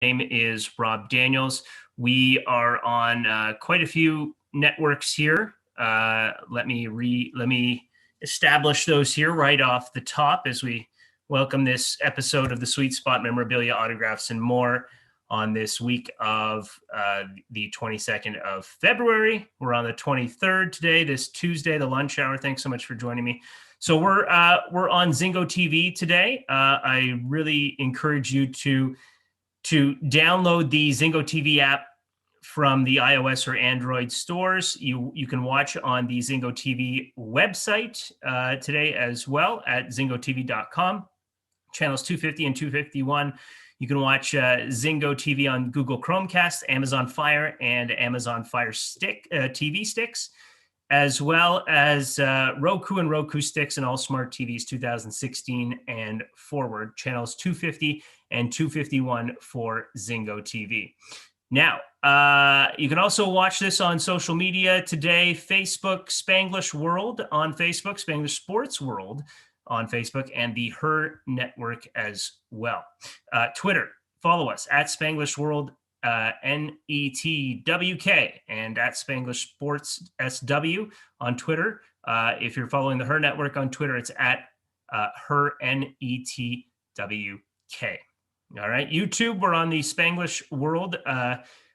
name is Rob Daniels. We are on quite a few networks here. Let me establish those here right off the top as we welcome this episode of the Sweet Spot Memorabilia Autographs and More on this week of the 22nd of February. We're on the 23rd today, this Tuesday, the lunch hour. Thanks so much for joining me. So we're on Zingo TV today. I really encourage you to download the Zingo TV app from the iOS or Android stores. You can watch on the Zingo TV website today as well at zingotv.com. Channels 250 and 251. You can watch Zingo TV on Google Chromecast, Amazon Fire, and Amazon Fire TV sticks, as well as Roku and Roku sticks and all smart TVs 2016 and forward, channels 250 and 251 for Zingo TV. Now, you can also watch this on social media today, Facebook, Spanglish World on Facebook, Spanglish Sports World on Facebook, and the Her Network as well. Twitter, follow us at Spanglish World, NETWK, and at Spanglish Sports SW on Twitter. If you're following the Her Network on Twitter, it's at Her NETWK. All right, YouTube, we're on the Spanglish World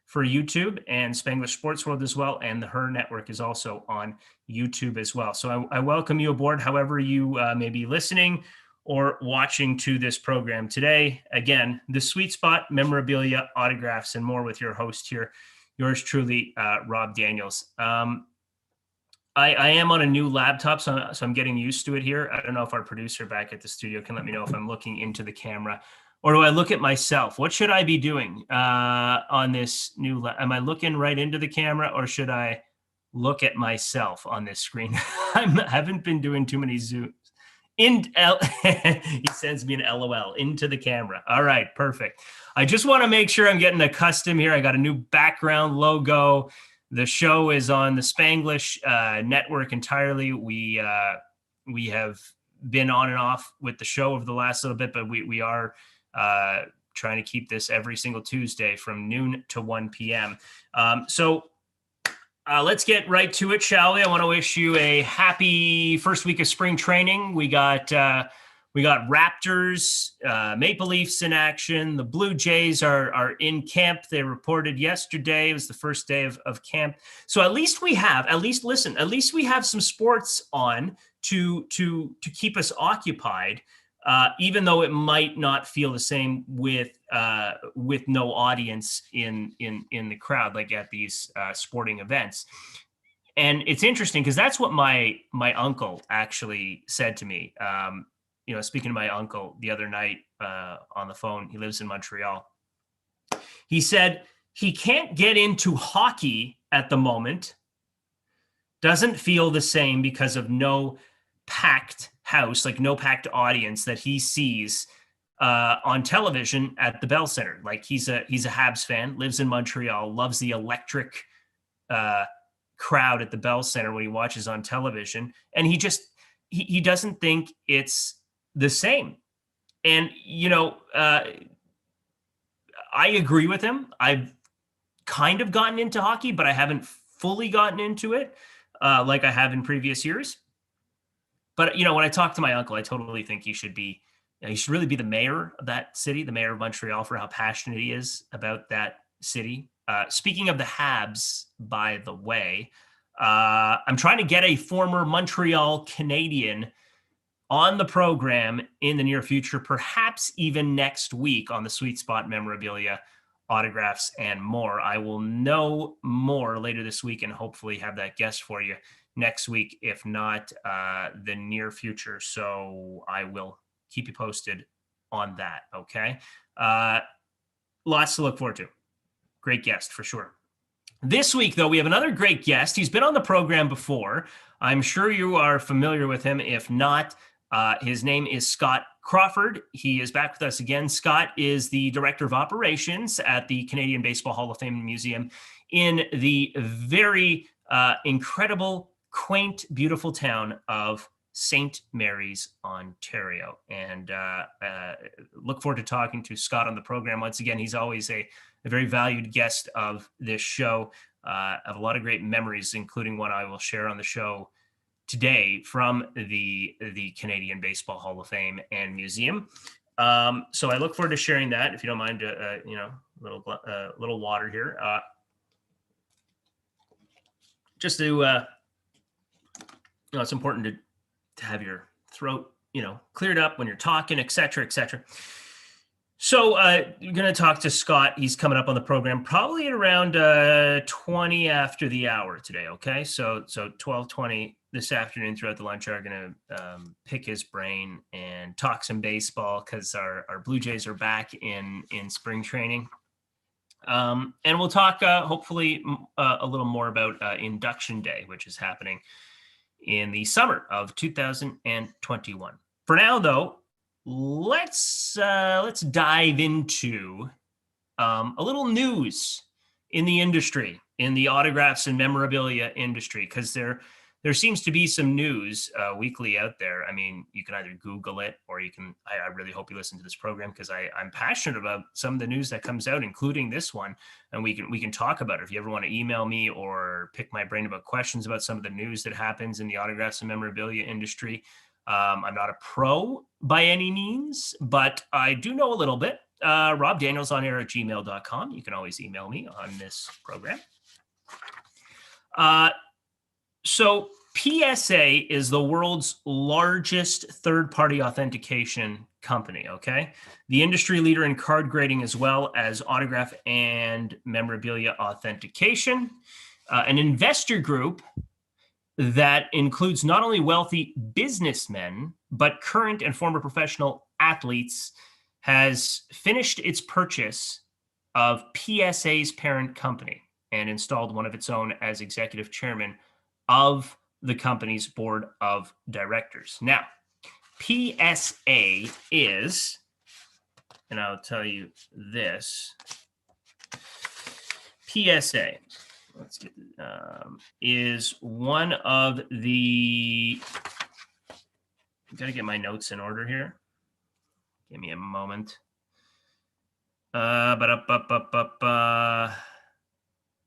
for YouTube and Spanglish Sports World as well, and the Her Network is also on YouTube as well. So I welcome you aboard, however you may be listening or watching to this program today. Again, the Sweet Spot, Memorabilia, Autographs, and More with your host here, yours truly, Rob Daniels. I am on a new laptop, so I'm getting used to it here. I don't know if our producer back at the studio can let me know if I'm looking into the camera, or do I look at myself? What should I be doing on this new? Am I looking right into the camera, or should I look at myself on this screen? I haven't been doing too many Zooms. He sends me an LOL into the camera. All right, perfect. I just want to make sure I'm getting accustomed here. I got a new background logo. The show is on the Spanglish network entirely. We have been on and off with the show over the last little bit, but we are trying to keep this every single Tuesday from noon to 1 p.m. So let's get right to it, shall we? I want to wish you a happy first week of spring training. We got Raptors, Maple Leafs in action. The Blue Jays are in camp. They reported yesterday. It was the first day of camp. So at least we have some sports on to keep us occupied. Even though it might not feel the same with no audience in the crowd, like at these sporting events. And it's interesting because that's what my uncle actually said to me. Speaking to my uncle the other night on the phone, he lives in Montreal. He said he can't get into hockey at the moment. Doesn't feel the same because of no packed house, like no packed audience that he sees on television at the Bell Center. Like he's a Habs fan, lives in Montreal, loves the electric crowd at the Bell Center when he watches on television, and he doesn't think it's the same. And I agree with him. I've kind of gotten into hockey, but I haven't fully gotten into it like I have in previous years. But, when I talk to my uncle, I totally think he should really be the mayor of that city, the mayor of Montreal, for how passionate he is about that city. Speaking of the Habs, by the way, I'm trying to get a former Montreal Canadian on the program in the near future, perhaps even next week on the Sweet Spot Memorabilia, Autographs, and More. I will know more later this week and hopefully have that guest for you next week, if not the near future. So I will keep you posted on that, okay? Lots to look forward to. Great guest, for sure. This week, though, we have another great guest. He's been on the program before. I'm sure you are familiar with him. If not, his name is Scott Crawford. He is back with us again. Scott is the Director of Operations at the Canadian Baseball Hall of Fame Museum in the very incredible, quaint, beautiful town of St. Mary's, Ontario. And look forward to talking to Scott on the program. Once again, he's always a very valued guest of this show. I have a lot of great memories, including one I will share on the show today from the Canadian Baseball Hall of Fame and Museum. So I look forward to sharing that. If you don't mind, a little water here, just to it's important to have your throat cleared up when you're talking, et cetera, et cetera. So you're going to talk to Scott. He's coming up on the program probably at around 20 after the hour today. Okay, so 12:20 this afternoon throughout the lunch hour. Going to pick his brain and talk some baseball because our Blue Jays are back in spring training. And we'll talk hopefully a little more about Induction Day, which is happening in the summer of 2021. For now, though, let's dive into a little news in the industry, in the autographs and memorabilia industry, because there seems to be some news weekly out there. I mean, you can either Google it or you can, I really hope you listen to this program because I'm passionate about some of the news that comes out, including this one. And we can talk about it. If you ever want to email me or pick my brain about questions about some of the news that happens in the autographs and memorabilia industry. I'm not a pro by any means, but I do know a little bit. robdanielsonair@gmail.com. You can always email me on this program. So PSA is the world's largest third-party authentication company, okay? The industry leader in card grading as well as autograph and memorabilia authentication. An investor group that includes not only wealthy businessmen, but current and former professional athletes, has finished its purchase of PSA's parent company and installed one of its own as executive chairman of the company's board of directors. Now, PSA is, and I'll tell you this, PSA, let's get, is one of the, I've got to get my notes in order here. Give me a moment.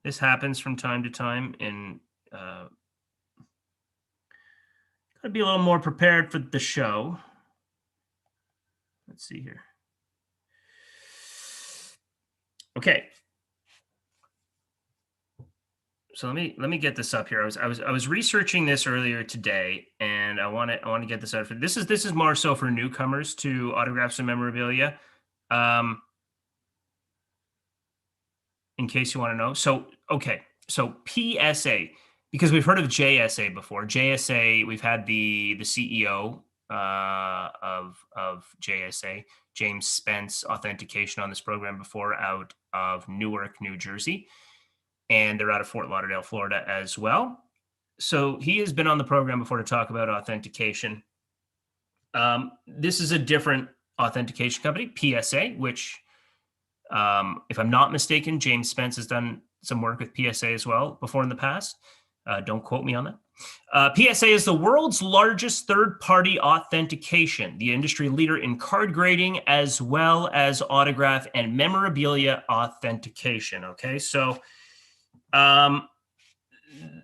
This happens from time to time, and gotta be a little more prepared for the show. Let's see here. Okay. So let me get this up here. I was researching this earlier today, and I want to get this out. This is more so for newcomers to autographs and memorabilia. In case you want to know. So okay, so PSA, because we've heard of JSA before. JSA, we've had the CEO of JSA, James Spence, authentication on this program before, out of Newark, New Jersey. And they're out of Fort Lauderdale, Florida as well. So he has been on the program before to talk about authentication. This is a different authentication company, PSA, which, if I'm not mistaken, James Spence has done some work with PSA as well before in the past. Don't quote me on that. PSA is the world's largest third-party authentication, the industry leader in card grading, as well as autograph and memorabilia authentication. Okay, so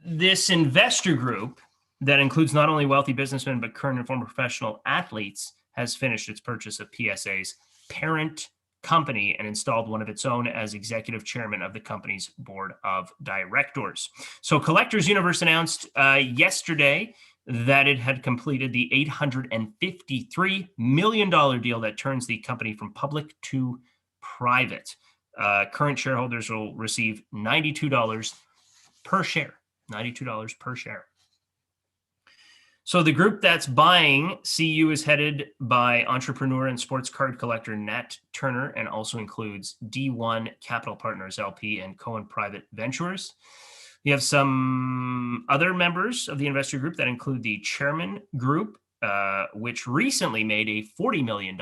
this investor group that includes not only wealthy businessmen, but current and former professional athletes has finished its purchase of PSA's parent company and installed one of its own as executive chairman of the company's board of directors. So Collectors Universe announced yesterday that it had completed the $853 million deal that turns the company from public to private. Current shareholders will receive $92 per share. $92 per share. So the group that's buying CU is headed by entrepreneur and sports card collector Nat Turner, and also includes D1 Capital Partners LP and Cohen Private Ventures. You have some other members of the investor group that include the Chairman Group, which recently made a $40 million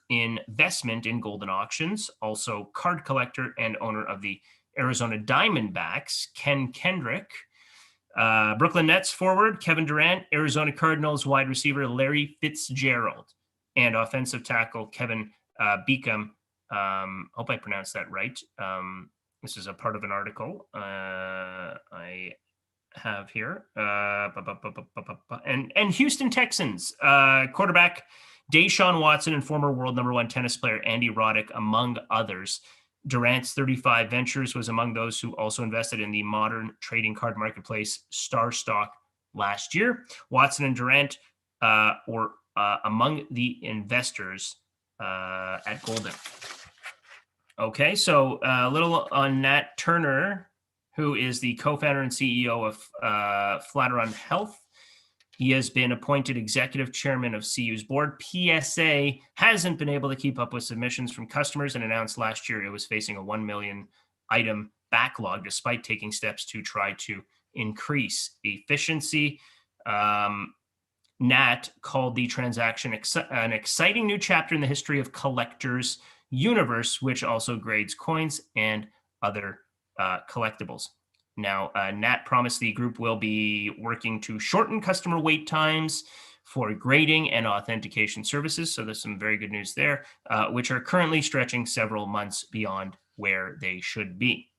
investment in Golden Auctions. Also, card collector and owner of the Arizona Diamondbacks, Ken Kendrick, Brooklyn Nets forward Kevin Durant, Arizona Cardinals wide receiver Larry Fitzgerald, and offensive tackle Kevin Beacom. Hope I pronounced that right. This is a part of an article I have here. And Houston Texans quarterback Deshaun Watson and former world #1 tennis player Andy Roddick, among others. Durant's 35 Ventures was among those who also invested in the modern trading card marketplace StarStock last year. Watson and Durant were among the investors at Golden. Okay, so a little on Nat Turner, who is the co-founder and CEO of Flatiron Health. He has been appointed executive chairman of CU's board. PSA hasn't been able to keep up with submissions from customers and announced last year it was facing a 1 million item backlog despite taking steps to try to increase efficiency. Nat called the transaction an exciting new chapter in the history of Collector's Universe, which also grades coins and other collectibles. Now, Nat promised the group will be working to shorten customer wait times for grading and authentication services. So there's some very good news there, which are currently stretching several months beyond where they should be.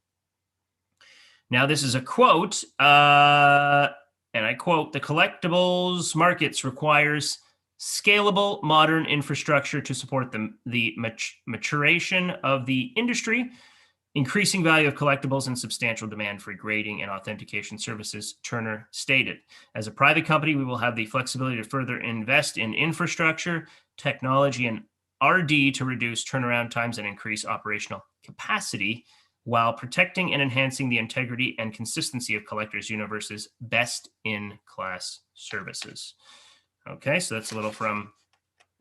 Now, this is a quote, and I quote, "The collectibles markets requires scalable modern infrastructure to support the maturation of the industry, increasing value of collectibles and substantial demand for grading and authentication services," Turner stated. "As a private company, we will have the flexibility to further invest in infrastructure, technology, and R&D to reduce turnaround times and increase operational capacity while protecting and enhancing the integrity and consistency of Collector's Universe's best-in-class services." Okay, so that's a little from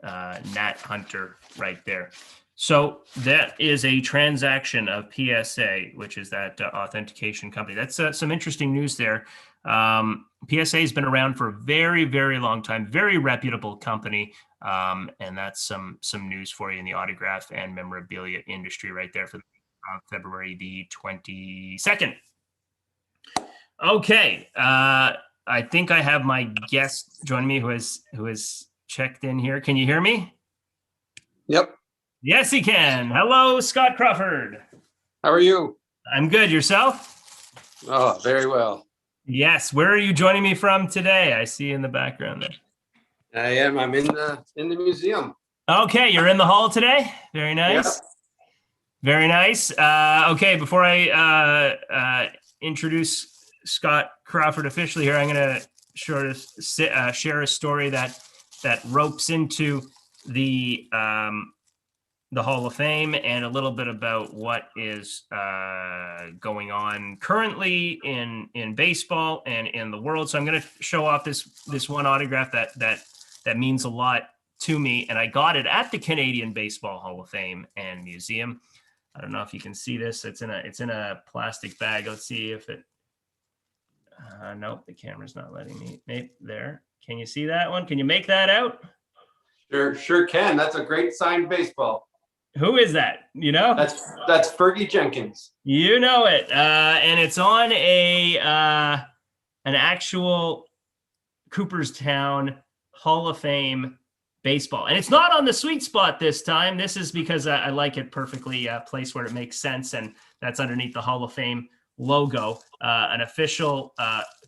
Nat Hunter right there. So that is a transaction of PSA, which is that authentication company. That's some interesting news there. PSA has been around for a very, very long time, very reputable company. And that's some news for you in the autograph and memorabilia industry right there for February the 22nd. Okay. I think I have my guest joining me who has checked in here. Can you hear me? Yep. Yes, he can. Hello, Scott Crawford. How are you? I'm good. Yourself? Oh, very well. Yes. Where are you joining me from today? I see in the background there. I am. I'm in the museum. Okay, you're in the hall today. Very nice. Yep. Very nice. Okay, before I introduce Scott Crawford officially here, I'm going to share a story that ropes into the Hall of Fame and a little bit about what is going on currently in baseball and in the world. So I'm going to show off this one autograph that means a lot to me, and I got it at the Canadian Baseball Hall of Fame and Museum. I don't know if you can see this. It's in a plastic bag. Let's see if it. Nope, the camera's not letting me. Maybe there. Can you see that one? Can you make that out? Sure can. That's a great signed baseball. Who is that? You know? That's Fergie Jenkins. You know it. And it's on an actual Cooperstown Hall of Fame baseball. And it's not on the sweet spot this time. This is because I like it perfectly placed where it makes sense. And that's underneath the Hall of Fame logo, an official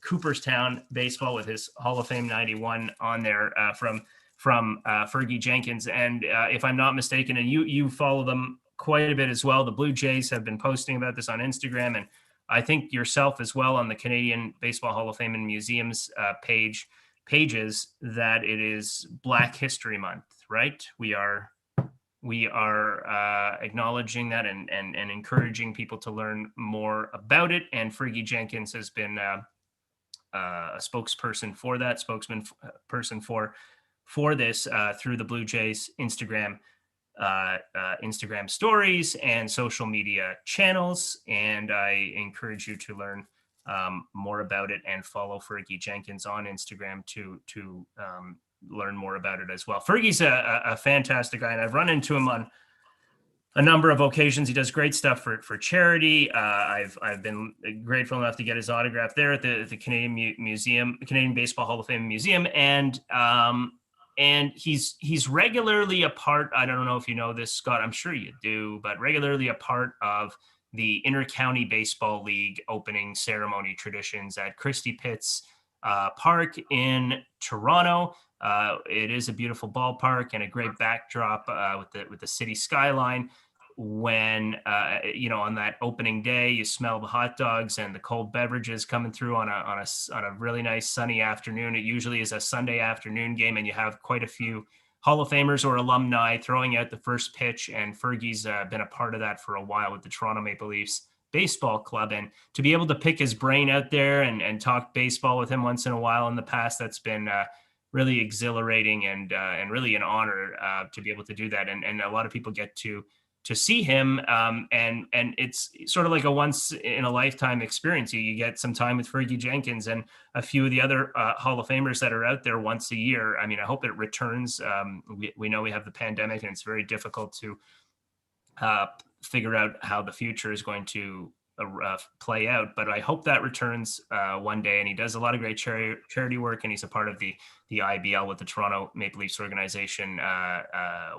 Cooperstown baseball with his Hall of Fame 91 on there from Fergie Jenkins. And if I'm not mistaken, and you follow them quite a bit as well, the Blue Jays have been posting about this on Instagram, and I think yourself as well on the Canadian Baseball Hall of Fame and Museums pages, that it is Black History Month, right? We are acknowledging that and encouraging people to learn more about it. And Fergie Jenkins has been a spokesperson for that, for this through the Blue Jays Instagram stories and social media channels. And I encourage you to learn more about it and follow Fergie Jenkins on Instagram to learn more about it as well. Fergie's a fantastic guy, and I've run into him a number of occasions. He does great stuff for charity. I've been grateful enough to get his autograph there at the Canadian Museum, Canadian Baseball Hall of Fame Museum, and he's regularly a part. I don't know if you know this, Scott. I'm sure you do, but regularly a part of the Intercounty Baseball League opening ceremony traditions at Christie Pitts Park in Toronto. It is a beautiful ballpark and a great backdrop with the city skyline. When on that opening day, you smell the hot dogs and the cold beverages coming through on a really nice sunny afternoon. It usually is a Sunday afternoon game, and you have quite a few Hall of Famers or alumni throwing out the first pitch. And Fergie's been a part of that for a while with the Toronto Maple Leafs baseball club, and to be able to pick his brain out there and talk baseball with him once in a while in the past, that's been really exhilarating and really an honor to be able to do that. And a lot of people get to see him, and it's sort of like a once in a lifetime experience. You get some time with Fergie Jenkins and a few of the other Hall of Famers that are out there once a year. I mean, I hope it returns. We know we have the pandemic, and it's very difficult to figure out how the future is going to play out, but I hope that returns one day. And he does a lot of great charity work, and he's a part of the IBL with the Toronto Maple Leafs organization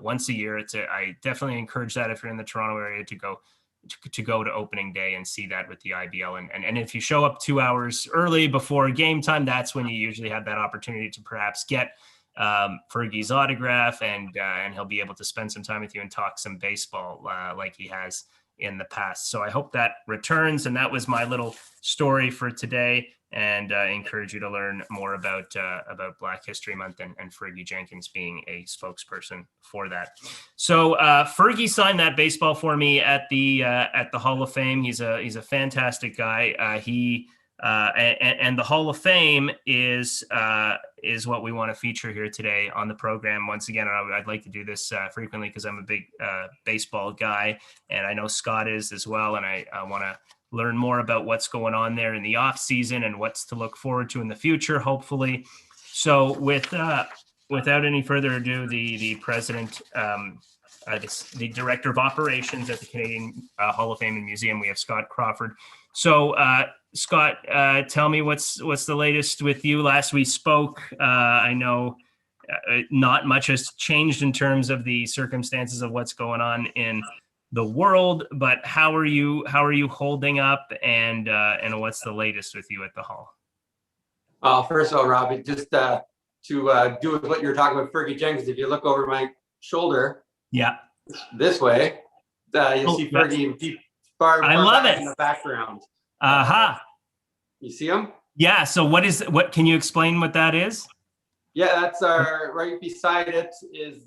once a year. I definitely encourage that if you're in the Toronto area to go to opening day and see that with the IBL. And if you show up 2 hours early before game time, that's when you usually have that opportunity to perhaps get Fergie's autograph, and he'll be able to spend some time with you and talk some baseball like he has in the past. So I hope that returns. And that was my little story for today. And I encourage you to learn more about Black History Month and Fergie Jenkins being a spokesperson for that. So Fergie signed that baseball for me at the Hall of Fame. He's a fantastic guy. And the Hall of Fame is what we want to feature here today on the program. Once again, I'd like to do this frequently because I'm a big baseball guy, and I know Scott is as well. And I want to learn more about what's going on there in the off season and what's to look forward to in the future, hopefully. So without any further ado, the president, the director of operations at the Canadian Hall of Fame and Museum, we have Scott Crawford. So Scott, tell me what's the latest with you. Last we spoke, I know not much has changed in terms of the circumstances of what's going on in the world, but how are you holding up, and what's the latest with you at the Hall? First of all, Robbie, just to do with what you're talking about, Fergie Jenkins, if you look over my shoulder, yeah, this way, you'll see Fergie deep far I love it in the background. You see him? Yeah. So what can you explain what that is? Yeah, that's right beside it is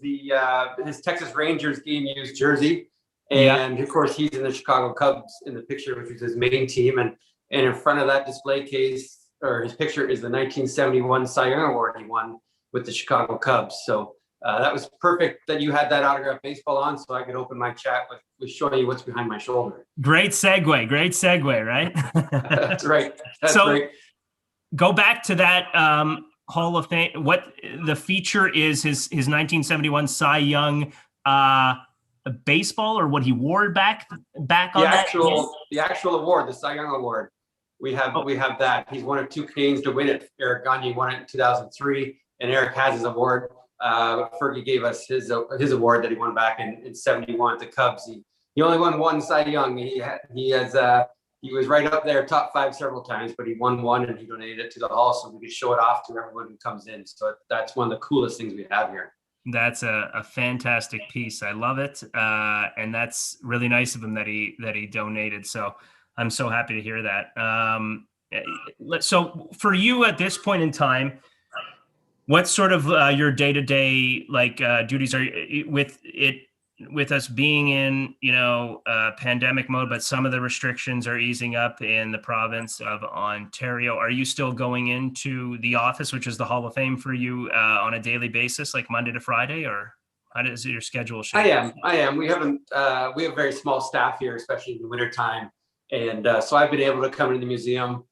his Texas Rangers game used jersey. And of course, he's in the Chicago Cubs in the picture, which is his main team. And in front of that display case, or his picture, is the 1971 Cy Young Award he won with the Chicago Cubs. So that was perfect that you had that autographed baseball on, so I could open my chat with showing you what's behind my shoulder. Great segue, right? That's right. Go back to that Hall of Fame. What the feature is his 1971 Cy Young baseball, or what he wore back on the actual award, the Cy Young Award. We have that. He's one of two Canadians to win it. Eric Gagne won it in 2003, and Eric has his award. Fergie gave us his award that he won back in 71 at the Cubs. He only won one Cy Young. He was right up there, top 5 several times, but he won one, and he donated it to the Hall so we could show it off to everyone who comes in. So that's one of the coolest things we have here. That's a fantastic piece. I love it, and that's really nice of him that he donated. So I'm so happy to hear that. So for you at this point in time, what sort of your day-to-day duties are with us being in pandemic mode, but some of the restrictions are easing up in the province of Ontario? Are you still going into the office, which is the Hall of Fame for you, on a daily basis, like Monday to Friday, or how does your schedule shape? I am. We have a very small staff here, especially in the wintertime. And so I've been able to come into the museum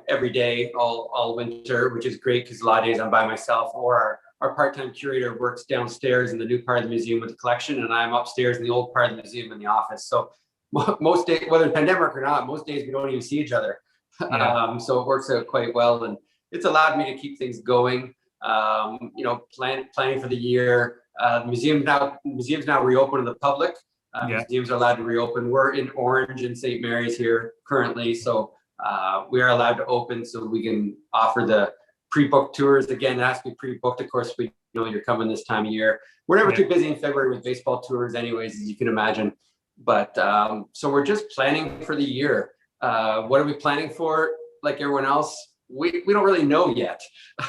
every day, all winter, which is great because a lot of days I'm by myself, or our part-time curator works downstairs in the new part of the museum with the collection, and I'm upstairs in the old part of the museum in the office. So most days, whether pandemic or not, most days we don't even see each other. Yeah. So it works out quite well, and it's allowed me to keep things going. Planning for the year. The museum's now reopened to the public. Yeah. Museums are allowed to reopen. We're in Orange and St. Mary's here currently, so we are allowed to open, so we can offer the pre-booked tours. Again, it has to be pre-booked. Of course, we know you're coming this time of year. We're never too busy in February with baseball tours, anyways, as you can imagine. But so we're just planning for the year. What are we planning for? Like everyone else, we don't really know yet.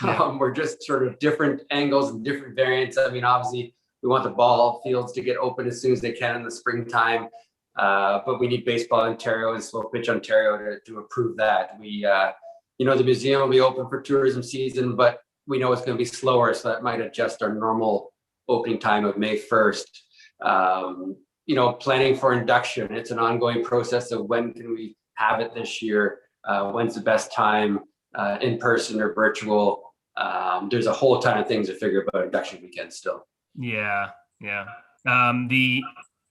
Yeah. We're just sort of different angles and different variants. I mean, obviously, we want the ball fields to get open as soon as they can in the springtime. But we need Baseball Ontario and Slow Pitch Ontario to approve that. The museum will be open for tourism season, but we know it's going to be slower, so that might adjust our normal opening time of May 1st. Planning for induction. It's an ongoing process of when can we have it this year? When's the best time, in person or virtual? There's a whole ton of things to figure about induction weekend still. Yeah. Yeah. The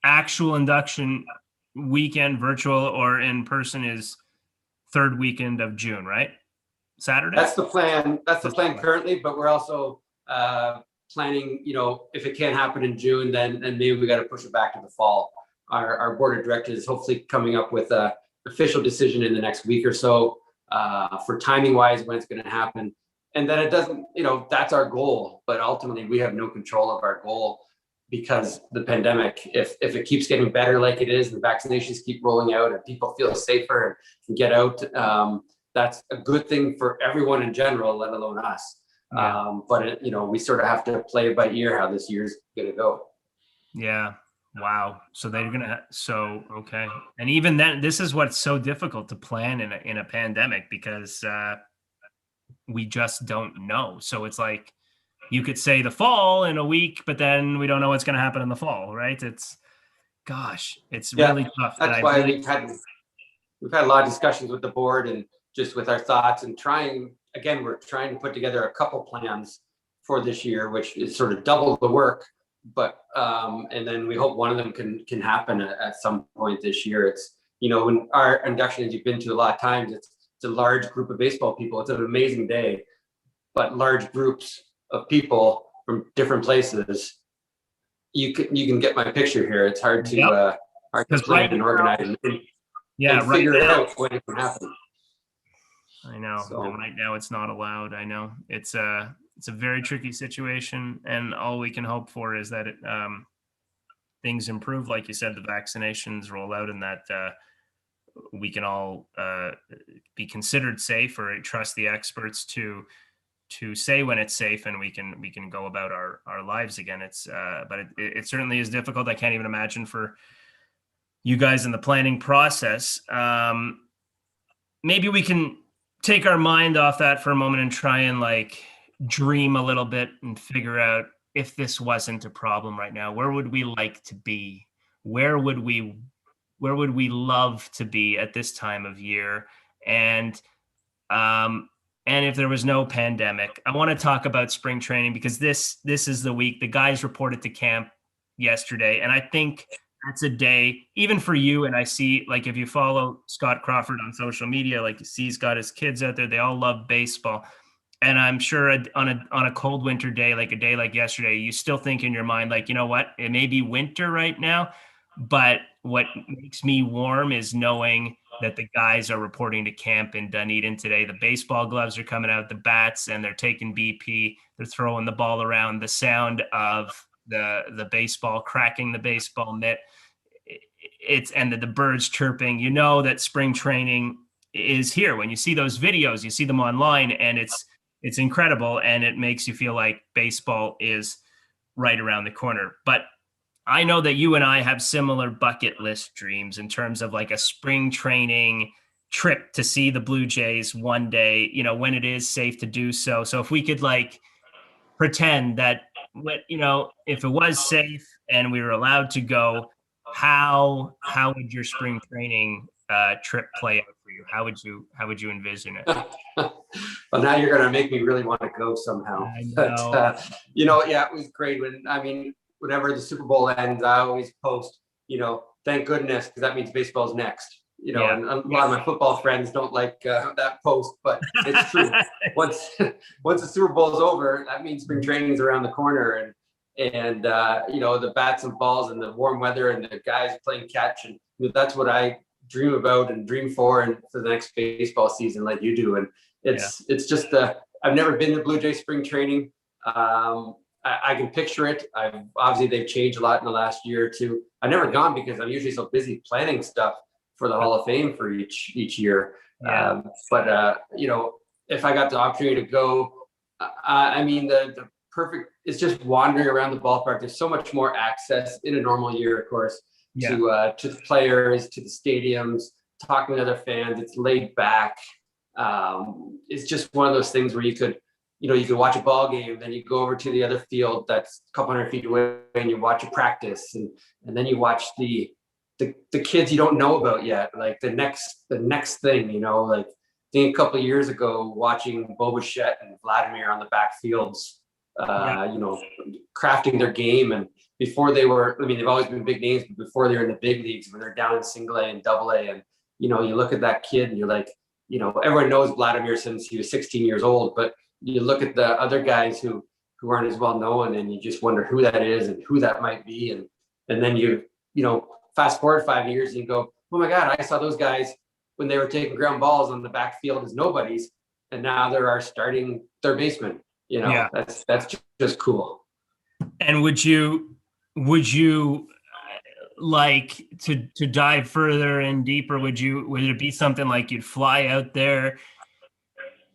actual induction weekend, virtual or in person, is third weekend of June, right? Saturday? That's the plan. That's the plan currently, but we're also planning, if it can't happen in June, then maybe we got to push it back to the fall. Our board of directors is hopefully coming up with a official decision in the next week or so for timing wise when it's going to happen. And then it doesn't, that's our goal, but ultimately we have no control of our goal because the pandemic, if it keeps getting better like it is, and vaccinations keep rolling out and people feel safer and get out, that's a good thing for everyone in general, let alone us. Yeah. But we sort of have to play it by ear how this year's going to go. Yeah. Wow. So they're gonna. Okay. And even then, this is what's so difficult to plan in a pandemic because we just don't know. So it's like you could say the fall in a week, but then we don't know what's going to happen in the fall, right? It's really tough. That's why we've had a lot of discussions with the board and just with our thoughts and we're trying to put together a couple plans for this year, which is sort of double the work. But and then we hope one of them can happen at some point this year. It's when our induction, as you've been to a lot of times, it's a large group of baseball people. It's an amazing day, but large groups of people from different places. You can get my picture here. It's hard to plan and organize and figure it out when it can happen. I know. So, and right now it's not allowed. I know it's a very tricky situation, and all we can hope for is that things improve. Like you said, the vaccinations roll out, and that we can all be considered safe or trust the experts to say when it's safe, and we can go about our lives again. But it certainly is difficult. I can't even imagine for you guys in the planning process. Maybe we can take our mind off that for a moment and try and dream a little bit and figure out, if this wasn't a problem right now, where would we like to be? Where would we love to be at this time of year? And if there was no pandemic, I want to talk about spring training because this is the week the guys reported to camp yesterday. And I think that's a day, even for you. And I see, if you follow Scott Crawford on social media, you see he's got his kids out there. They all love baseball. And I'm sure on a cold winter day, like a day like yesterday, you still think in your mind, you know what, it may be winter right now, but what makes me warm is knowing that the guys are reporting to camp in Dunedin today. The baseball gloves are coming out, the bats, and they're taking BP. They're throwing the ball around. The sound of the baseball cracking the baseball mitt, and the birds chirping. You know that spring training is here. When you see those videos, you see them online, and it's incredible, and it makes you feel like baseball is right around the corner. But I know that you and I have similar bucket list dreams in terms of a spring training trip to see the Blue Jays one day, when it is safe to do so. So if we could pretend that, if it was safe and we were allowed to go, how would your spring training trip play out for you? How would you envision it? But now you're going to make me really want to go somehow. I But, know. yeah, it was great. Whenever the Super Bowl ends, I always post, thank goodness, because that means baseball's next. Yeah. And a lot of my football friends don't like that post, but it's true. Once the Super Bowl is over, that means spring training is around the corner, and the bats and balls and the warm weather and the guys playing catch, and that's what I dream about and dream for, and for the next baseball season, like you do. And it's just I've never been to Blue Jay spring training. I can picture it. Obviously they've changed a lot in the last year or two. I've never gone because I'm usually so busy planning stuff for the Hall of Fame for each year. Yeah. But if I got the opportunity to go, the perfect, it's just wandering around the ballpark. There's so much more access in a normal year, of course, to the players, to the stadiums, talking with other fans. It's laid back. It's just one of those things where you could watch a ball game, then you go over to the other field that's a couple hundred feet away, and you watch a practice, and then you watch the kids you don't know about yet, like the next thing, like I think a couple of years ago, watching Bo Bichette and Vladimir on the backfields, crafting their game. And before they've always been big names, but before they're in the big leagues, when they're down in single A and double A, and you look at that kid and you're like, everyone knows Vladimir since he was 16 years old, but you look at the other guys who aren't as well known, and you just wonder who that is and who that might be. And then you fast forward 5 years and you go, oh my God, I saw those guys when they were taking ground balls on the backfield as nobodies, and now they're our starting third baseman. That's just cool. And would you like to dive further and deeper? Would it be something like you'd fly out there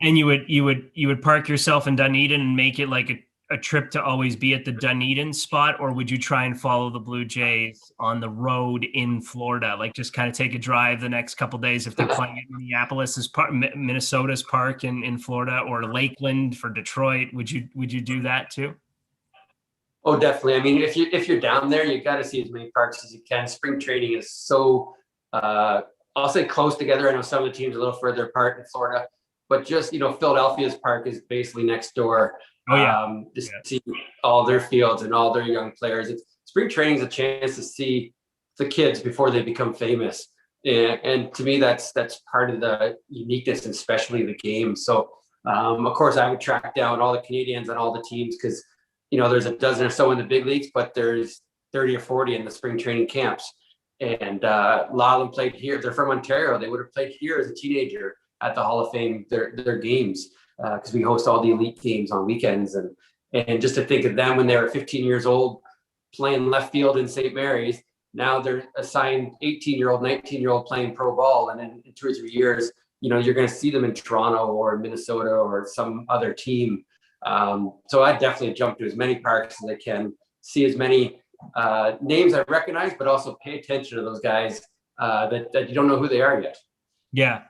and you would park yourself in Dunedin and make it like a trip to always be at the Dunedin spot? Or would you try and follow the Blue Jays on the road in Florida, like just kind of take a drive the next couple of days if they're playing at Minnesota's park in Florida, or Lakeland for Detroit? Would you do that too? Oh, definitely. If you're down there, you got to see as many parks as you can. Spring training is so, I'll say, close together. I know some of the teams are a little further apart in Florida, but just, Philadelphia's park is basically next door. Oh, yeah. Just see all their fields and all their young players. Spring training is a chance to see the kids before they become famous. And to me, that's part of the uniqueness, and especially the game. So, of course, I would track down all the Canadians on all the teams, because there's a dozen or so in the big leagues, but there's 30 or 40 in the spring training camps. And a lot of them played here. They're from Ontario. They would have played here as a teenager at the Hall of Fame, their games, because we host all the elite games on weekends. And just to think of them when they were 15 years old playing left field in St. Mary's, now they're assigned 18-year-old, 19-year-old playing pro ball. And then in 2 or 3 years, you're going to see them in Toronto or Minnesota or some other team. So I definitely jump to as many parks as I can, see as many names I recognize, but also pay attention to those guys that you don't know who they are yet. Yeah.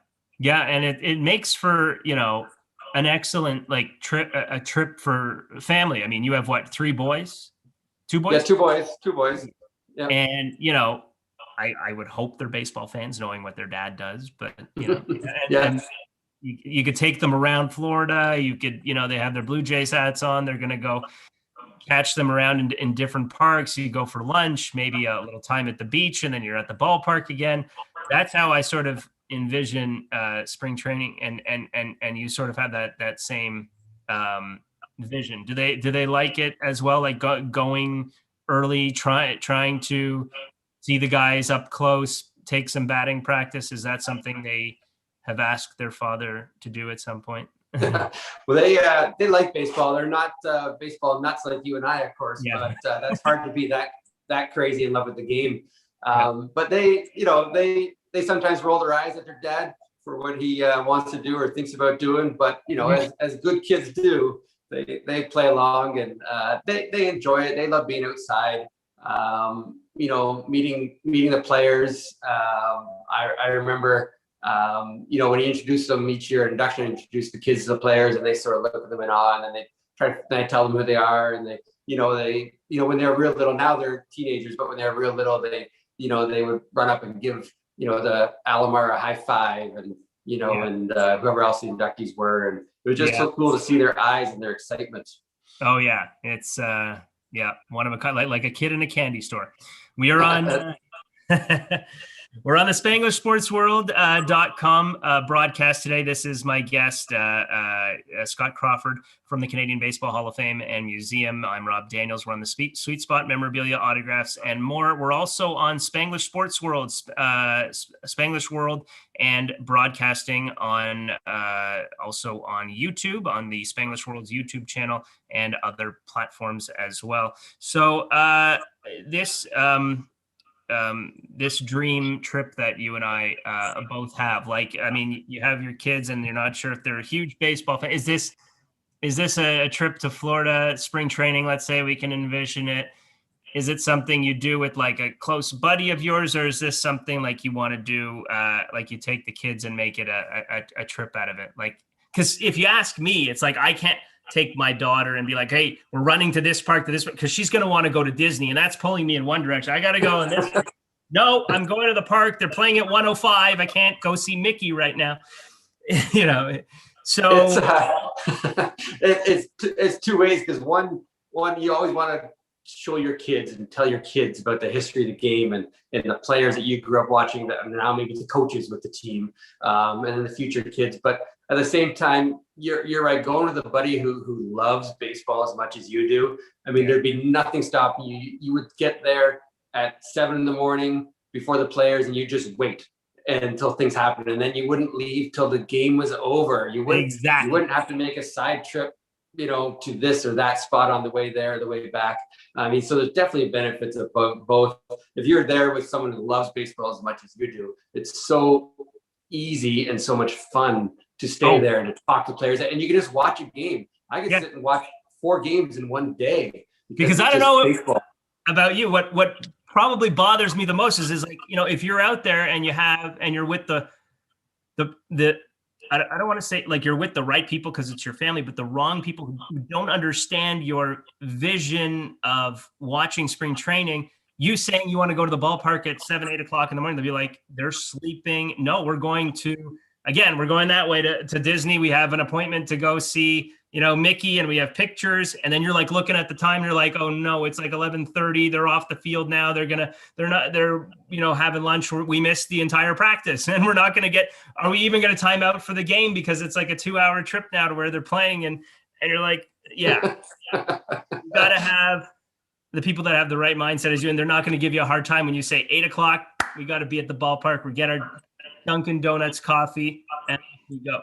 And it makes for, an excellent a trip for family. I mean, you have what, 3 boys? 2 boys? Yeah, 2 boys. Yeah. And, I would hope they're baseball fans, knowing what their dad does, but, and you could take them around Florida. You could, they have their Blue Jays hats on. They're going to go catch them around in different parks. You go for lunch, maybe a little time at the beach, and then you're at the ballpark again. That's how I sort of envision spring training, and you sort of have that same vision. Do they like it as well? Like going early, trying to see the guys up close, take some batting practice? Is that something they have asked their father to do at some point? Well, they like baseball. They're not baseball nuts like you and I, of course, but that's hard to be that crazy in love with the game. But they sometimes roll their eyes at their dad for what he wants to do or thinks about doing. But as good kids do, they play along, and they enjoy it. They love being outside. Meeting the players. I remember. When he introduced them each year, induction, introduced the kids to the players, and they sort of look at them in awe, and then I tell them who they are, and they when they're real little, now they're teenagers, but when they're real little, they would run up and give, the Alamara high five and, and whoever else the inductees were. And it was just so cool to see their eyes and their excitement. Oh yeah. It's one of a kind, like a kid in a candy store. We are on we're on the SpanglishSportsWorld.com broadcast today. This is my guest, Scott Crawford from the Canadian Baseball Hall of Fame and Museum. I'm Rob Daniels. We're on the Sweet Spot, memorabilia, autographs, and more. We're also on Spanglish Sports World, Spanglish World, and broadcasting on also on YouTube, on the Spanglish World's YouTube channel, and other platforms as well. So this dream trip that you and I both have, like, I mean, you have your kids and you're not sure if they're a huge baseball fan. Is this a trip to Florida, spring training? Let's say we can envision it. Is it something you do with like a close buddy of yours, or is this something like you want to do, like you take the kids and make it a trip out of it? Like, because if you ask me, it's like, I can't take my daughter and be like, hey, we're running to this park, because she's going to want to go to Disney, and that's pulling me in one direction. I got to go in this. No, I'm going to the park. They're playing at 105. I can't go see Mickey right now. So it's two ways, because one you always want to show your kids and tell your kids about the history of the game and the players that you grew up watching, that now maybe the coaches with the team, and then the future kids. But at the same time, you're right, going with a buddy who loves baseball as much as you do. I mean, there'd be nothing stopping you. You would get there at 7 a.m. before the players, and you just wait until things happen, and then you wouldn't leave till the game was over. You wouldn't have to make a side trip, to this or that spot on the way there, the way back. I mean, so there's definitely benefits of both. If you're there with someone who loves baseball as much as you do, it's so easy and so much fun to stay there and to talk to players, and you can just watch a game. I can sit and watch 4 games in one day because I don't know about you. What probably bothers me the most is like, if you're out there and you're with the I don't want to say like you're with the right people because it's your family, but the wrong people who don't understand your vision of watching spring training. You saying you want to go to the ballpark at 7, 8 o'clock in the morning, they'll be like, they're sleeping. No, we're going that way to Disney. We have an appointment to go see, Mickey, and we have pictures. And then you're like looking at the time, you're like, oh no, it's like 11:30. They're off the field now. They're having lunch. We missed the entire practice, and we're not going to are we even going to time out for the game? Because it's like a 2-hour trip now to where they're playing. And you're like, yeah, you got to have the people that have the right mindset as you, and they're not going to give you a hard time when you say 8 o'clock, we got to be at the ballpark. We get our Dunkin' Donuts coffee and we go,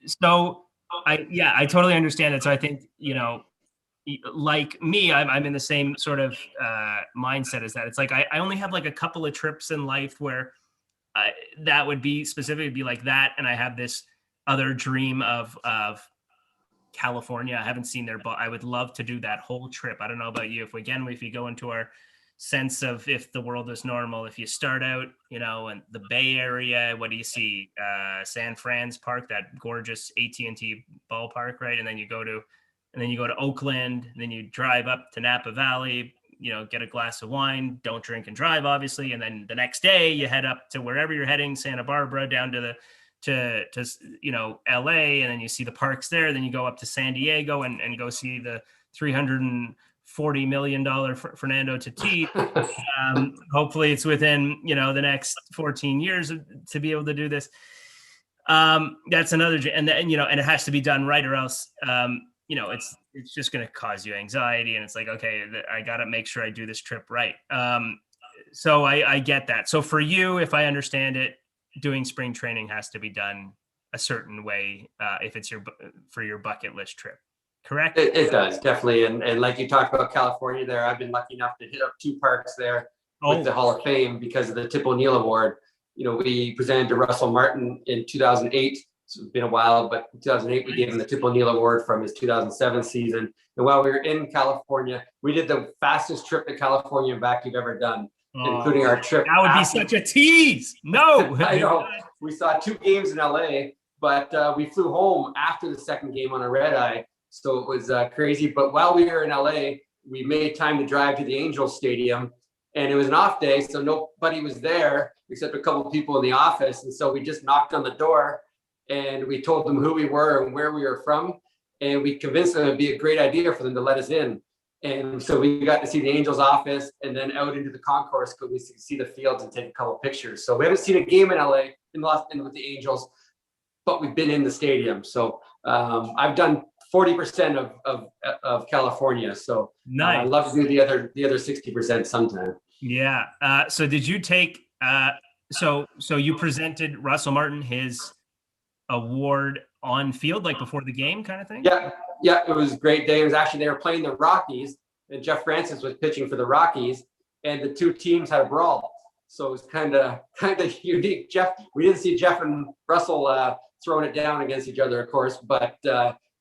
so I totally understand it. So I think, like me, I'm in the same sort of mindset as that. It's like, I only have like a couple of trips in life where that would be specifically like that. And I have this other dream of California. I haven't seen there, but I would love to do that whole trip. I don't know about you. If you go into our sense of if the world is normal, if you start out, in the Bay Area, what do you see? San Fran's Park, that gorgeous AT&T ballpark, right? And then you go to Oakland, and then you drive up to Napa Valley, get a glass of wine, don't drink and drive, obviously. And then the next day you head up to wherever you're heading, Santa Barbara, down to LA, and then you see the parks there. Then you go up to San Diego and go see the $340 million Fernando Tatis. Hopefully it's within, the next 14 years to be able to do this. That's another, and it has to be done right, or else, it's just going to cause you anxiety. And it's like, okay, I got to make sure I do this trip right. So I get that. So for you, if I understand it, doing spring training has to be done a certain way if it's for your bucket list trip, correct? It does, definitely. And like you talked about California there, I've been lucky enough to hit up 2 parks there with the Hall of Fame because of the Tip O'Neill Award. We presented to Russell Martin in 2008. So it's been a while, but in 2008, we gave him the Tip O'Neill Award from his 2007 season. And while we were in California, we did the fastest trip to California and back you've ever done. Including our trip. That would be such a tease. No. I know. We saw 2 games in LA, but we flew home after the second game on a red eye. So it was crazy. But while we were in LA, we made time to drive to the Angels Stadium and it was an off day, so nobody was there except a couple of people in the office. And so we just knocked on the door and we told them who we were and where we were from. And we convinced them it'd be a great idea for them to let us in. And so we got to see the Angels office and then out into the concourse because we see the fields and take a couple of pictures. So we haven't seen a game in LA with the Angels, but we've been in the stadium. So I've done 40% of California. So Nice. I'd love to do the other 60% sometime. Yeah. So did you take, so you presented Russell Martin his award on field, like before the game kind of thing? Yeah. It was a great day. It was actually, they were playing the Rockies and Jeff Francis was pitching for the Rockies and the two teams had a brawl. So it was kind of unique. We didn't see Jeff and Russell throwing it down against each other, of course, but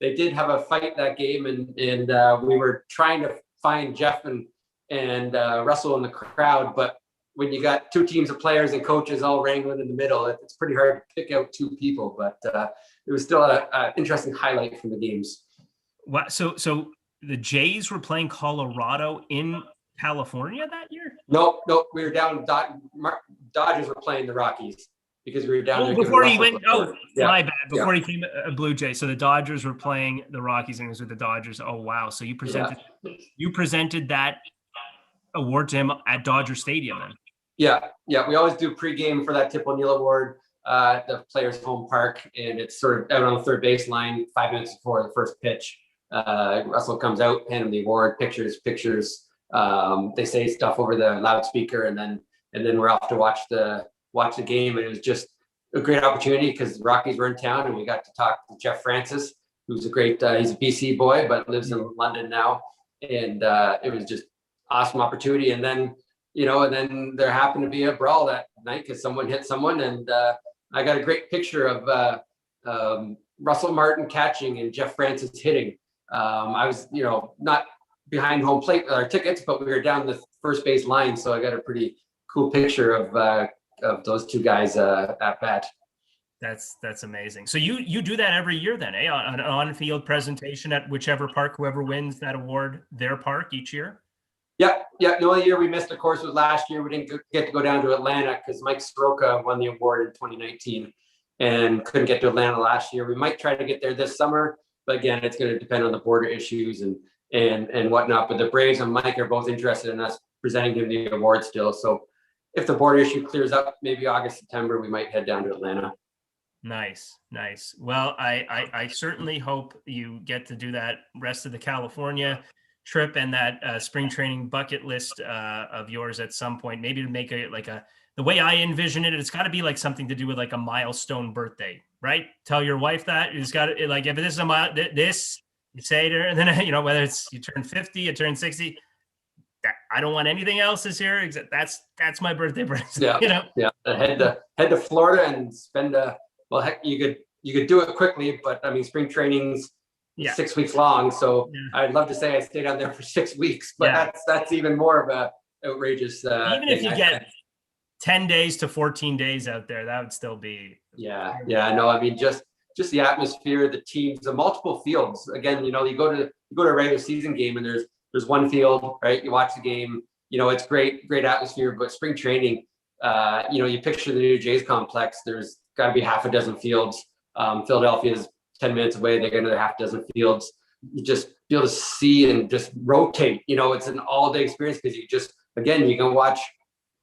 they did have a fight that game, and we were trying to find Jeff and Russell in the crowd. But when you got two teams of players and coaches all wrangling in the middle, it's pretty hard to pick out two people. But it was still an interesting highlight from the games. Wow. So the Jays were playing Colorado in California that year? No, we were down. Dodgers were playing the Rockies because we were down there. Before he went, my bad. Before he came a Blue Jay. So the Dodgers were playing the Rockies and it was with the Dodgers. Oh, wow. So you presented that award to him at Dodger Stadium then? Yeah. We always do pregame for that Tip O'Neill Award, the Players Home Park, and it's sort of out on the third baseline 5 minutes before the first pitch. Russell comes out, hand him the award, pictures. They say stuff over the loudspeaker, and then we're off to watch the game. And it was just a great opportunity because the Rockies were in town, and we got to talk to Jeff Francis, who's he's a BC boy but lives in London now, and it was just awesome opportunity. And then there happened to be a brawl that night because someone hit someone, and I got a great picture of Russell Martin catching and Jeff Francis hitting. I was not behind home plate with our tickets, but we were down the first base line, so I got a pretty cool picture of those two guys at bat. That's amazing. So you do that every year then, eh? An on-field presentation at whichever park, whoever wins that award, their park each year? Yeah. The only year we missed, of course, was last year. We didn't get to go down to Atlanta because Mike Soroka won the award in 2019 and couldn't get to Atlanta last year. We might try to get there this summer, but again, it's going to depend on the border issues and whatnot. But the Braves and Mike are both interested in us presenting him the award still. So if the border issue clears up, maybe August, September, we might head down to Atlanta. Nice. Well, I certainly hope you get to do that rest of the California trip and that spring training bucket list of yours at some point. Maybe to make the way I envision it, it's got to be like something to do with like a milestone birthday, right? Tell your wife that it's got to, like, if this is you say to her, and then whether it's you turn 50, you turn 60. I don't want anything else this year except that's my birthday present. Yeah. Head to Florida and spend heck, you could do it quickly, but I mean spring training's 6 weeks long, so I'd love to say I stayed down there for 6 weeks, but that's even more of a outrageous even if you get 10 days to 14 days out there, that would still be no, I mean just the atmosphere, the teams, the multiple fields. Again, you go to a regular season game and there's one field, right? You watch the game, it's great atmosphere, but spring training, you picture the new Jays complex, there's got to be half a dozen fields. Philadelphia's 10 minutes away, they got another half dozen fields. You just be able to see and just rotate, it's an all-day experience because you can watch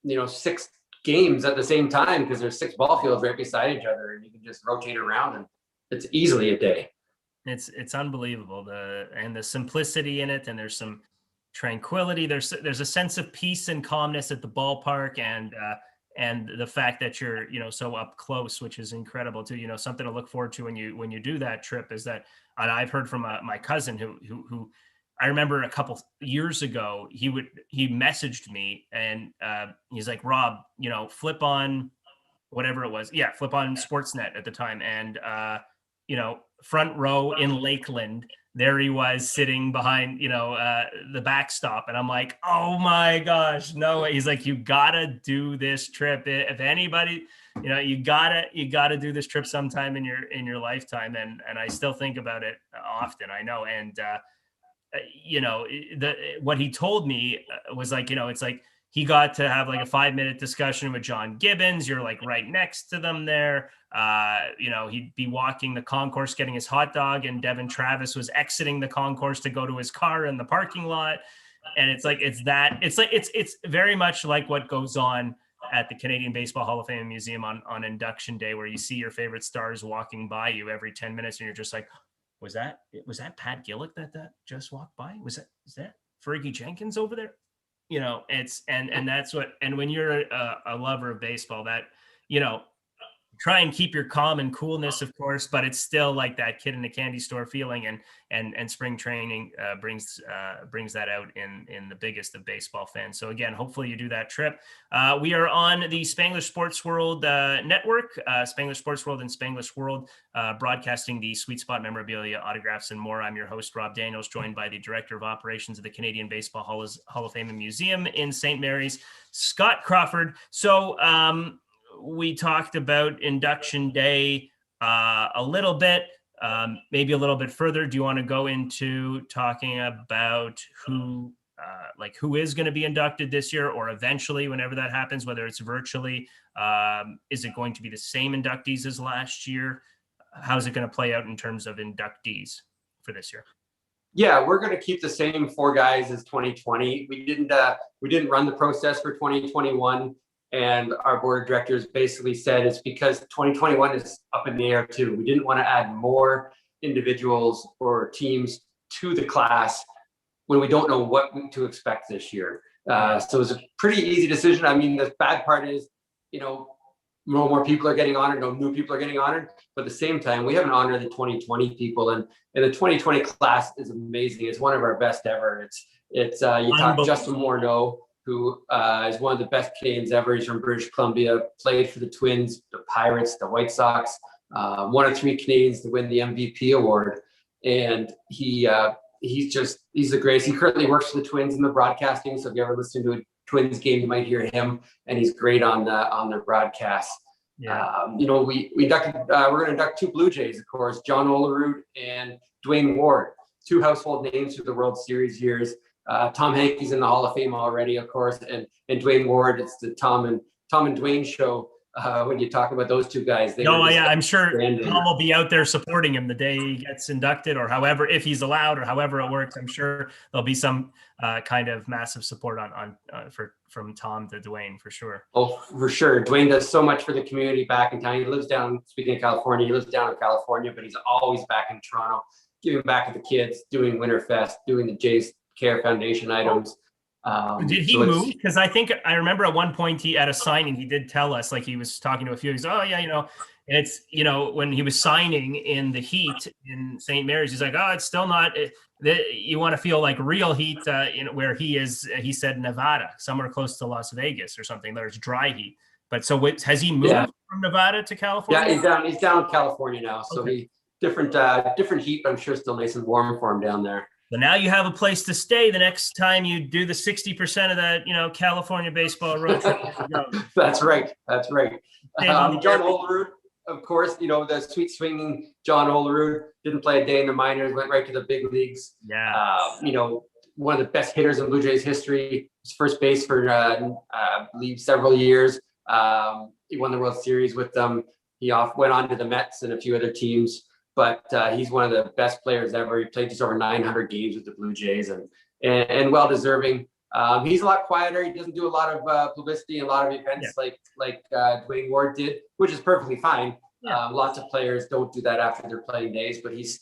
6 games at the same time because there's 6 ball fields right beside each other, and you can just rotate around, and it's easily a day. It's unbelievable, the simplicity in it, and there's some tranquility. There's a sense of peace and calmness at the ballpark, and the fact that you're so up close, which is incredible too. Something to look forward to when you do that trip is that, and I've heard from my cousin who I remember a couple years ago, he messaged me and he's like, Rob, flip on whatever it was, flip on Sportsnet at the time, and front row in Lakeland, there he was sitting behind, the backstop. And I'm like, oh my gosh, no way. He's like, you gotta do this trip. If anybody, you gotta do this trip sometime in your lifetime. And I still think about it often, I know. And, what he told me was like, it's like, he got to have like a 5-minute discussion with John Gibbons. You're like right next to them there. He'd be walking the concourse, getting his hot dog, and Devin Travis was exiting the concourse to go to his car in the parking lot. And it's very much like what goes on at the Canadian Baseball Hall of Fame Museum on induction day, where you see your favorite stars walking by you every 10 minutes. And you're just like, was that Pat Gillick that just walked by? Is that Fergie Jenkins over there? And that's what, and when you're a lover of baseball, that, try and keep your calm and coolness, of course, but it's still like that kid in a candy store feeling, and spring training brings that out in the biggest of baseball fans. So again, hopefully you do that trip. We are on the Spanglish Sports World network, Spanglish Sports World and Spanglish World, broadcasting the Sweet Spot memorabilia, autographs, and more. I'm your host, Rob Daniels, joined by the Director of Operations of the Canadian Baseball Hall of Fame and Museum in St. Mary's, Scott Crawford. So, we talked about induction day a little bit, maybe a little bit further. Do you want to go into talking about who is going to be inducted this year, or eventually, whenever that happens, whether it's virtually? Is it going to be the same inductees as last year? How's it going to play out in terms of inductees for this year? Yeah, we're going to keep the same 4 guys as 2020. We didn't run the process for 2021. And our board of directors basically said it's because 2021 is up in the air too. We didn't want to add more individuals or teams to the class when we don't know what to expect this year. So it's a pretty easy decision. I mean, the bad part is, more people are getting honored, no new people are getting honored. But at the same time, we haven't honored the 2020 people, and the 2020 class is amazing. It's one of our best ever. It's you talk Justin Morneau, who is one of the best Canadians ever. He's from British Columbia, played for the Twins, the Pirates, the White Sox, one of 3 Canadians to win the MVP award. And he's the greatest. He currently works for the Twins in the broadcasting. So if you ever listen to a Twins game, you might hear him, and he's great on their broadcast. Yeah. We're going to induct 2 Blue Jays, of course, John Olerud and Dwayne Ward, 2 household names through the World Series years. Tom Hankey's in the Hall of Fame already, of course, and Dwayne Ward. It's the Tom and Dwayne show when you talk about those 2 guys. I'm sure Tom will be out there supporting him the day he gets inducted, or however, if he's allowed, or however it works. I'm sure there'll be some kind of massive support from Tom to Dwayne, for sure. Oh, for sure. Dwayne does so much for the community back in town. He lives down, speaking of California, he lives down in California, but he's always back in Toronto, giving back to the kids, doing Winterfest, doing the Jays Care Foundation items. Did he move? Because I think I remember at one point at a signing, he did tell us, like, he was talking to a few. He's, oh yeah, it's when he was signing in the Heat in St. Mary's, he's like, oh, it's still not. You want to feel like real heat, where he is. He said Nevada, somewhere close to Las Vegas or something. There's dry heat. But so has he moved from Nevada to California? Yeah, he's down in California now. So okay. Different heat, but I'm sure still nice and warm for him down there. But now you have a place to stay the next time you do the 60% of that, California baseball road trip. That's right. John Olerud, of course, the sweet swinging John Olerud didn't play a day in the minors, went right to the big leagues. Yeah. One of the best hitters in Blue Jays history. His first base for, I believe, several years. He won the World Series with them. He went on to the Mets and a few other teams. But he's one of the best players ever. He played just over 900 games with the Blue Jays, and well deserving. He's a lot quieter. He doesn't do a lot of publicity and a lot of events like Dwayne Ward did, which is perfectly fine. Yeah. Lots of players don't do that after their playing days, but he's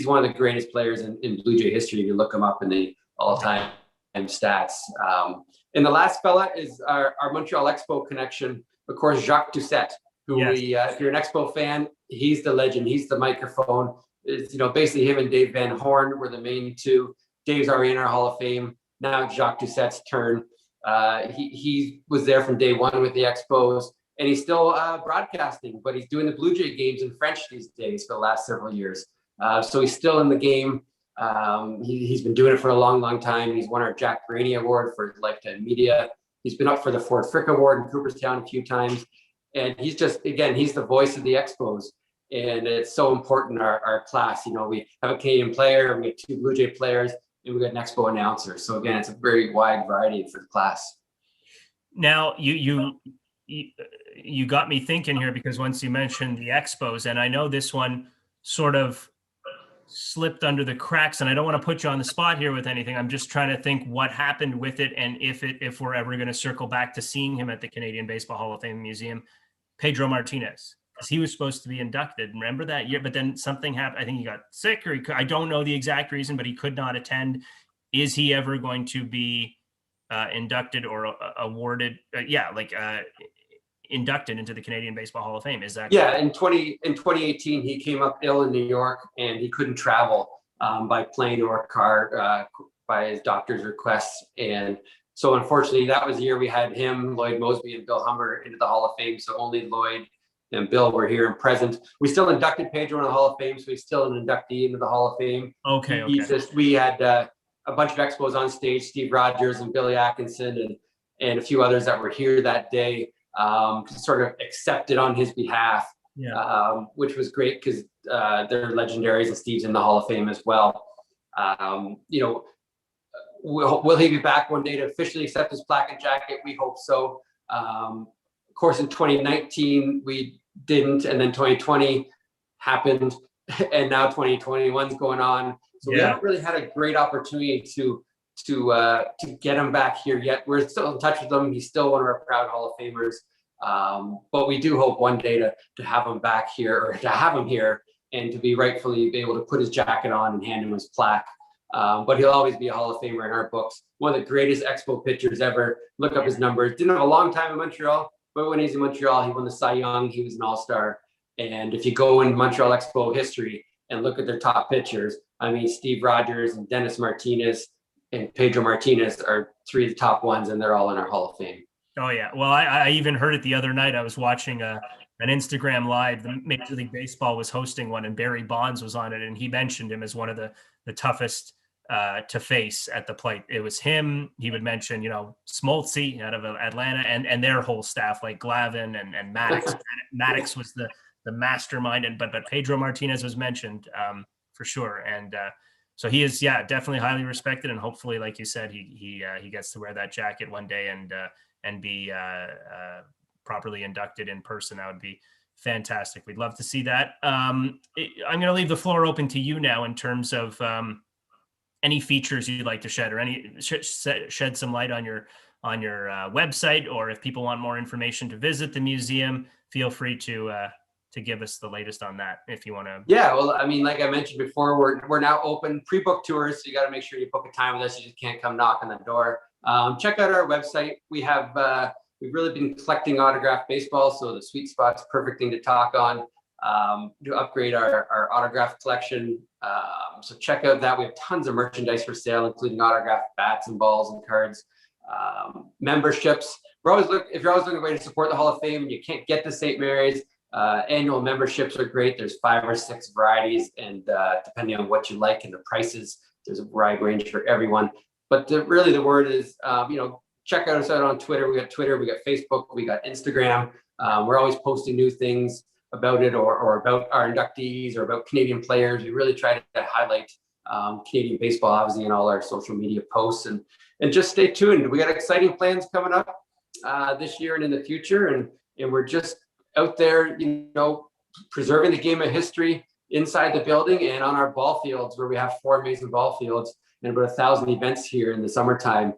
one of the greatest players in Blue Jay history. If you look him up in the all-time stats. And the last fella is our Montreal Expo connection, of course, Jacques Doucette. If you're an Expo fan, he's the legend. He's the microphone. It's, basically him and Dave Van Horn were the main 2. Dave's already in our Hall of Fame. Now it's Jacques Doucette's turn. He was there from day 1 with the Expos, and he's still broadcasting, but he's doing the Blue Jay games in French these days for the last several years. So he's still in the game. He's been doing it for a long, long time. He's won our Jack Graney Award for lifetime media. He's been up for the Ford Frick Award in Cooperstown a few times. And he's he's the voice of the Expos. And it's so important, our class. We have a Canadian player, we have 2 Blue Jay players, and we got an Expo announcer. So again, it's a very wide variety for the class. Now you you got me thinking here, because once you mentioned the Expos, and I know this one sort of slipped under the cracks, and I don't want to put you on the spot here with anything. I'm just trying to think what happened with it, and if we're ever going to circle back to seeing him at the Canadian Baseball Hall of Fame Museum. Pedro Martinez, because he was supposed to be inducted. Remember that year, but then something happened. I think he got sick, or I don't know the exact reason, but he could not attend. Is he ever going to be inducted or awarded? Inducted into the Canadian Baseball Hall of Fame. Is that yeah? In 2018, he came up ill in New York and he couldn't travel by plane or car by his doctor's requests. And so unfortunately, that was the year we had him, Lloyd Moseby, and Bill Humber into the Hall of Fame. So only Lloyd and Bill were here and present. We still inducted Pedro in the Hall of Fame, so he's still an inductee into the Hall of Fame. Okay. We had a bunch of Expos on stage, Steve Rogers and Billy Atkinson and a few others that were here that day, sort of accepted on his behalf, which was great because they're legendaries, and Steve's in the Hall of Fame as well. Will he be back one day to officially accept his plaque and jacket? We hope so. Of course, in 2019, we didn't, and then 2020 happened, and now 2021 is going on. So we haven't really had a great opportunity to get him back here yet. We're still in touch with him. He's still one of our proud Hall of Famers. But we do hope one day to have him back here, or to have him here, and to be rightfully be able to put his jacket on and hand him his plaque. But he'll always be a Hall of Famer in our books. One of the greatest Expo pitchers ever. Look up his numbers. Didn't have a long time in Montreal, but when he's in Montreal, he won the Cy Young. He was an all-star. And if you go in Montreal Expo history and look at their top pitchers, I mean, Steve Rogers and Dennis Martinez and Pedro Martinez are three of the top ones, and they're all in our Hall of Fame. Oh yeah. Well, I even heard it the other night. I was watching an Instagram live. The Major League Baseball was hosting one, and Barry Bonds was on it, and he mentioned him as one of the toughest to face at the plate. It was him. He would mention, Smoltzy out of Atlanta, and their whole staff, like Glavine and Maddox. Maddox was the mastermind, but Pedro Martinez was mentioned for sure. And so he is, definitely highly respected, and hopefully, like you said, he gets to wear that jacket one day and be properly inducted in person. That would be fantastic. We'd love to see that. I'm going to leave the floor open to you now in terms of any features you'd like to shed, or any shed some light on your website, or if people want more information to visit the museum, feel free to give us the latest on that if you want to. Yeah, well, I mean, like I mentioned before, we're now open pre-book tours, so you got to make sure you book a time with us. You just can't come knock on the door. Check out our website. We've really been collecting autographed baseball, so the sweet spot's a perfect thing to talk on, to upgrade our autograph collection. So check out that. We have tons of merchandise for sale, including autographed bats and balls and cards. Memberships. If you're always looking for a way to support the Hall of Fame and you can't get to St. Mary's, annual memberships are great. There's 5 or 6 varieties, and depending on what you like and the prices, there's a wide range for everyone. But really the word is, check us out on Twitter. We got Facebook, we got Instagram. We're always posting new things about it, or about our inductees, or about Canadian players. We really try to highlight Canadian baseball, obviously, in all our social media posts, and just stay tuned. We got exciting plans coming up this year and in the future, and we're just out there, preserving the game of history inside the building and on our ball fields, where we have 4 amazing ball fields and about 1,000 events here in the summertime,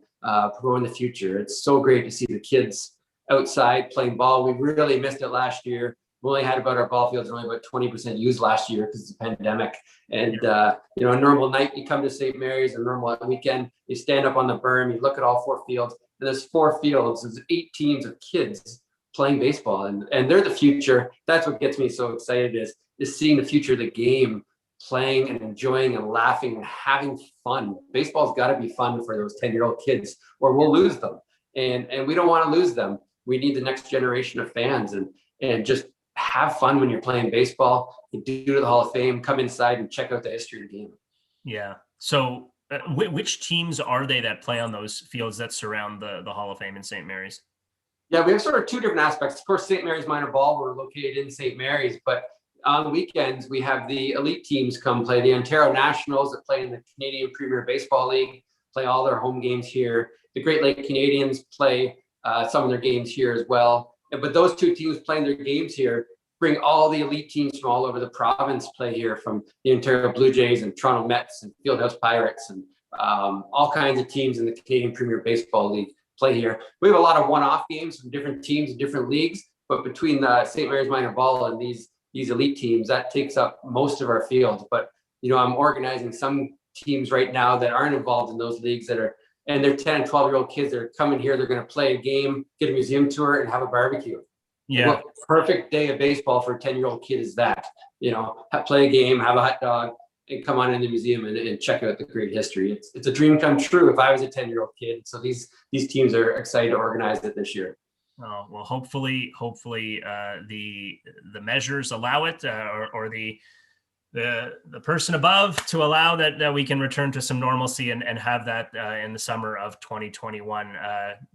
promoting the future. It's so great to see the kids outside playing ball. We really missed it last year. We only had about our ball fields only about 20% used last year because of the pandemic. And, a normal night, you come to St. Mary's, a normal weekend, you stand up on the berm, you look at all 4 fields, and there's 4 fields, there's 8 teams of kids playing baseball, and they're the future. That's what gets me so excited, is seeing the future of the game, playing and enjoying and laughing and having fun. Baseball's got to be fun for those 10-year-old kids, or we'll lose them. And we don't want to lose them. We need the next generation of fans, and just have fun when you're playing baseball. You do to the Hall of Fame, come inside and check out the history of the game. Yeah. So which teams are they that play on those fields that surround the Hall of Fame in St. Mary's? Yeah, we have sort of 2 different aspects. Of course, St. Mary's Minor Ball, we're located in St. Mary's, but on weekends, we have the elite teams come play. The Ontario Nationals that play in the Canadian Premier Baseball League play all their home games here. The Great Lake Canadians play some of their games here as well. But those two teams playing their games here bring all the elite teams from all over the province play here, from the Ontario Blue Jays and Toronto Mets and Fieldhouse Pirates and all kinds of teams in the Canadian Premier Baseball League play here. We have a lot of one-off games from different teams in different leagues, but between the St. Mary's Minor Ball and these elite teams, that takes up most of our field. But I'm organizing some teams right now that aren't involved in those leagues and they're 10 and 12-year-old kids that are coming here. They're going to play a game, get a museum tour, and have a barbecue. Yeah. What perfect day of baseball for a 10-year-old kid is that? Play a game, have a hot dog, and come on in the museum and check out the great history. It's a dream come true if I was a 10-year-old kid. So these teams are excited to organize it this year. Oh, well, hopefully the measures allow it, or the person above to allow that we can return to some normalcy and have that in the summer of 2021.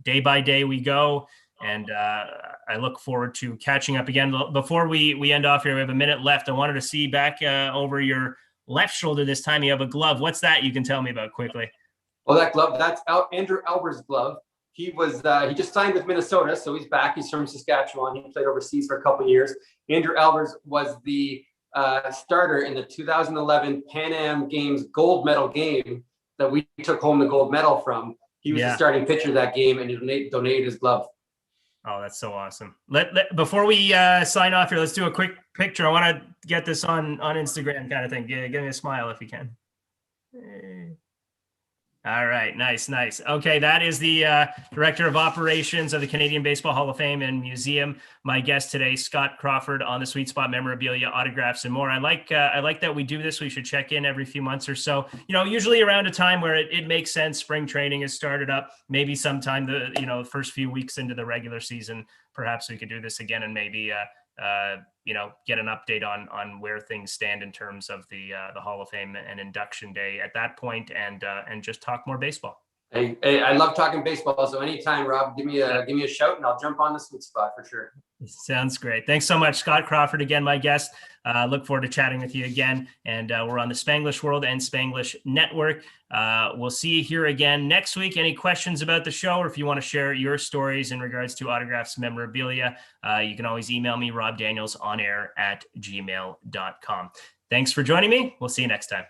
Day by day we go, and I look forward to catching up again. Before we end off here, we have a minute left. I wanted to see back over your left shoulder this time. You have a glove. What's that? You can tell me about quickly. Well, that glove, that's Andrew Alber's glove. He just signed with Minnesota, so he's back. He's from Saskatchewan. He played overseas for a couple of years. Andrew Albers was the starter in the 2011 Pan Am Games gold medal game that we took home the gold medal from. He was the starting pitcher that game, and he donated his glove. Oh, that's so awesome. Before we sign off here, let's do a quick picture. I want to get this on Instagram kind of thing. Give me a smile if you can. All right. Nice. Okay. That is the Director of Operations of the Canadian Baseball Hall of Fame and Museum. My guest today, Scott Crawford, on the Sweet Spot Memorabilia, autographs, and more. I like that we do this. We should check in every few months or so, usually around a time where it makes sense. Spring training has started up, maybe sometime the first few weeks into the regular season, perhaps we could do this again and maybe, get an update on where things stand in terms of the Hall of Fame and induction day at that point, and just talk more baseball. Hey, I love talking baseball. So anytime, Rob, give me a shout and I'll jump on the Sweet Spot for sure. Sounds great. Thanks so much, Scott Crawford. Again, my guest. Look forward to chatting with you again. And we're on the Spanglish World and Spanglish Network. We'll see you here again next week. Any questions about the show, or if you want to share your stories in regards to autographs, memorabilia, you can always email me, robdanielsonair@gmail.com. Thanks for joining me. We'll see you next time.